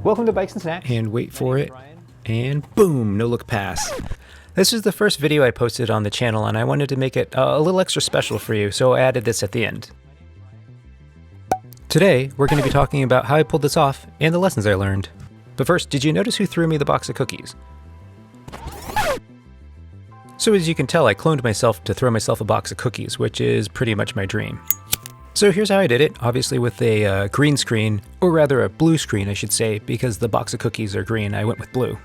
Welcome to Bikes and Snacks. And wait for it, and boom, no look pass. This is the first video I posted on the channel, and I wanted to make it a little extra special for you, so I added this at the end. Today, we're going to be talking about how I pulled this off and the lessons I learned. But first, did you notice who threw me the box of cookies? So as you can tell, I cloned myself to throw myself a box of cookies, which is pretty much my dream. So here's how I did it, obviously with a green screen, or rather a blue screen I should say, because the box of cookies are green, I went with blue.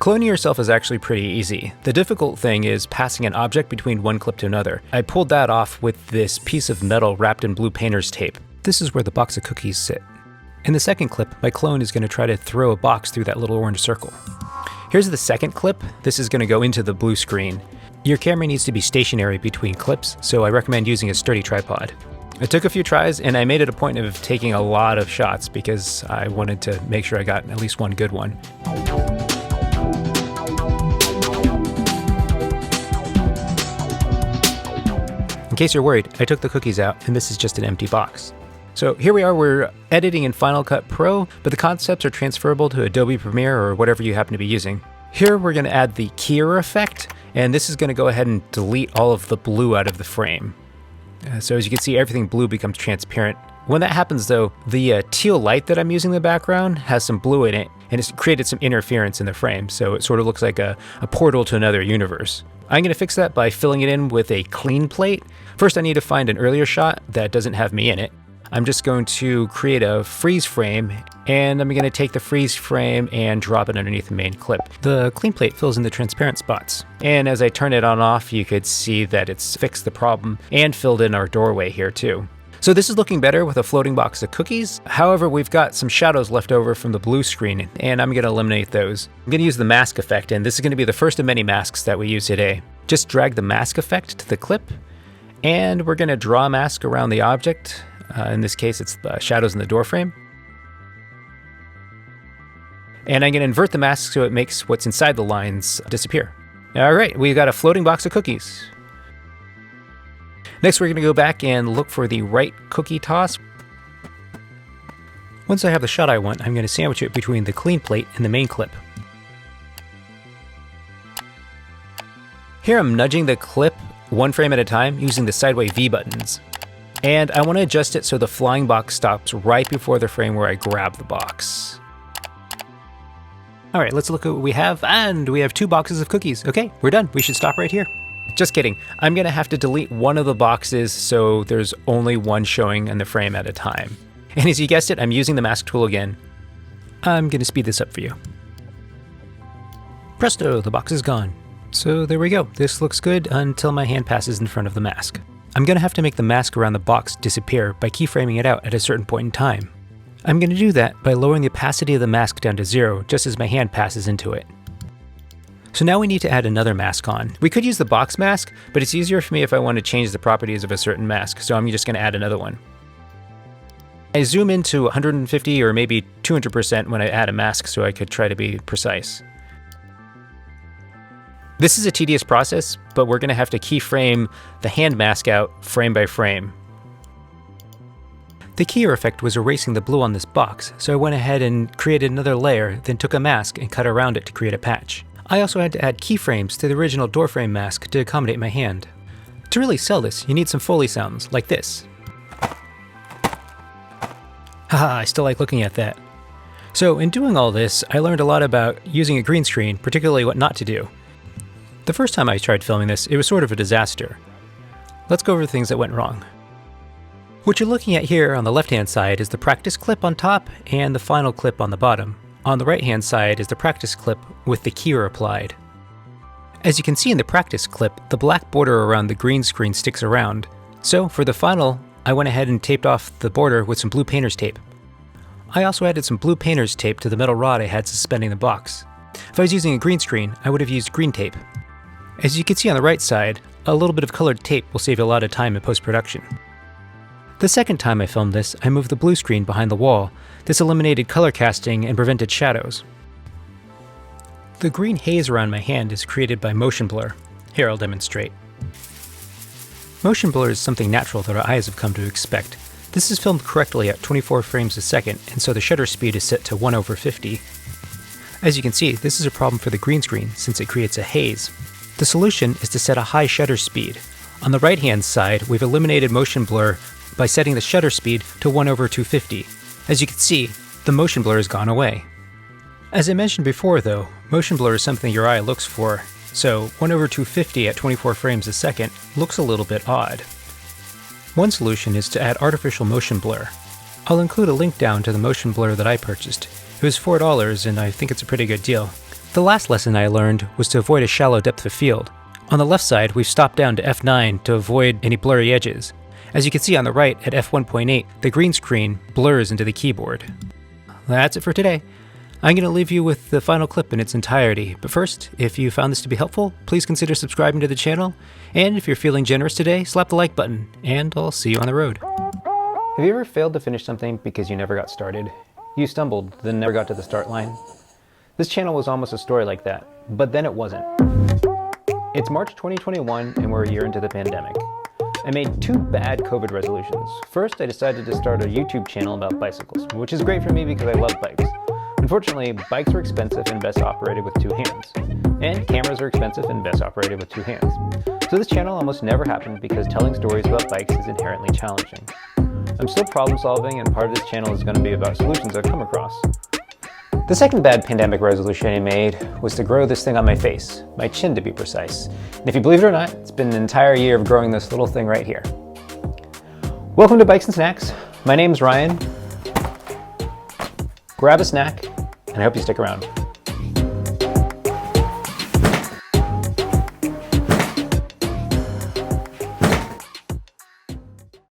Cloning yourself is actually pretty easy. The difficult thing is passing an object between one clip to another. I pulled that off with this piece of metal wrapped in blue painter's tape. This is where the box of cookies sit. In the second clip, my clone is going to try to throw a box through that little orange circle. Here's the second clip. This is going to go into the blue screen. Your camera needs to be stationary between clips, so I recommend using a sturdy tripod. I took a few tries and I made it a point of taking a lot of shots because I wanted to make sure I got at least one good one. In case you're worried, I took the cookies out and this is just an empty box. So here we are, we're editing in Final Cut Pro, but the concepts are transferable to Adobe Premiere or whatever you happen to be using. Here we're going to add the keyer effect, and this is going to go ahead and delete all of the blue out of the frame. So as you can see, everything blue becomes transparent. When that happens though, the teal light that I'm using in the background has some blue in it, and it's created some interference in the frame, so it sort of looks like a portal to another universe. I'm going to fix that by filling it in with a clean plate. First I need to find an earlier shot that doesn't have me in it. I'm just going to create a freeze frame, and I'm going to take the freeze frame and drop it underneath the main clip. The clean plate fills in the transparent spots, and as I turn it on off, you could see that it's fixed the problem and filled in our doorway here too. So this is looking better with a floating box of cookies. However, we've got some shadows left over from the blue screen, and I'm going to eliminate those. I'm going to use the mask effect, and this is going to be the first of many masks that we use today. Just drag the mask effect to the clip, and we're going to draw a mask around the object. In this case, it's the shadows in the door frame. And I'm going to invert the mask so it makes what's inside the lines disappear. All right, we've got a floating box of cookies. Next, we're going to go back and look for the right cookie toss. Once I have the shot I want, I'm going to sandwich it between the clean plate and the main clip. Here I'm nudging the clip one frame at a time using the sideway V buttons. And I want to adjust it so the flying box stops right before the frame where I grab the box. All right, let's look at what we have, and we have 2 boxes of cookies. Okay, we're done. We should stop right here. Just kidding. I'm going to have to delete one of the boxes so there's only one showing in the frame at a time. And as you guessed it, I'm using the mask tool again. I'm going to speed this up for you. Presto, the box is gone. So there we go. This looks good until my hand passes in front of the mask. I'm going to have to make the mask around the box disappear by keyframing it out at a certain point in time. I'm going to do that by lowering the opacity of the mask down to 0 just as my hand passes into it. So now we need to add another mask on. We could use the box mask, but it's easier for me if I want to change the properties of a certain mask, so I'm just going to add another one. I zoom into 150 or maybe 200% when I add a mask so I could try to be precise. This is a tedious process, but we're going to have to keyframe the hand mask out frame by frame. The keyer effect was erasing the blue on this box, so I went ahead and created another layer, then took a mask and cut around it to create a patch. I also had to add keyframes to the original doorframe mask to accommodate my hand. To really sell this, you need some Foley sounds, like this. Haha, I still like looking at that. So in doing all this, I learned a lot about using a green screen, particularly what not to do. The first time I tried filming this, it was sort of a disaster. Let's go over the things that went wrong. What you're looking at here on the left-hand side is the practice clip on top and the final clip on the bottom. On the right-hand side is the practice clip with the keyer applied. As you can see in the practice clip, the black border around the green screen sticks around. So for the final, I went ahead and taped off the border with some blue painter's tape. I also added some blue painter's tape to the metal rod I had suspending the box. If I was using a green screen, I would have used green tape. As you can see on the right side, a little bit of colored tape will save you a lot of time in post-production. The second time I filmed this, I moved the blue screen behind the wall. This eliminated color casting and prevented shadows. The green haze around my hand is created by motion blur. Here I'll demonstrate. Motion blur is something natural that our eyes have come to expect. This is filmed correctly at 24 frames a second, and so the shutter speed is set to 1/50. As you can see, this is a problem for the green screen since it creates a haze. The solution is to set a high shutter speed. On the right-hand side, we've eliminated motion blur by setting the shutter speed to 1/250. As you can see, the motion blur has gone away. As I mentioned before though, motion blur is something your eye looks for, so 1/250 at 24 frames a second looks a little bit odd. One solution is to add artificial motion blur. I'll include a link down to the motion blur that I purchased. It was $4 and I think it's a pretty good deal. The last lesson I learned was to avoid a shallow depth of field. On the left side, we've stopped down to f9 to avoid any blurry edges. As you can see on the right, at f1.8, the green screen blurs into the keyboard. That's it for today. I'm going to leave you with the final clip in its entirety, but first, if you found this to be helpful, please consider subscribing to the channel, and if you're feeling generous today, slap the like button, and I'll see you on the road. Have you ever failed to finish something because you never got started? You stumbled, then never got to the start line? This channel was almost a story like that, but then it wasn't. It's March 2021 and we're a year into the pandemic. I made 2 bad COVID resolutions. First, I decided to start a YouTube channel about bicycles, which is great for me because I love bikes. Unfortunately, bikes are expensive and best operated with 2 hands. And cameras are expensive and best operated with 2 hands. So this channel almost never happened because telling stories about bikes is inherently challenging. I'm still problem solving and part of this channel is going to be about solutions I've come across. The second bad pandemic resolution I made was to grow this thing on my face, my chin to be precise. And if you believe it or not, it's been an entire year of growing this little thing right here. Welcome to Bikes and Snacks. My name's Ryan. Grab a snack, and I hope you stick around.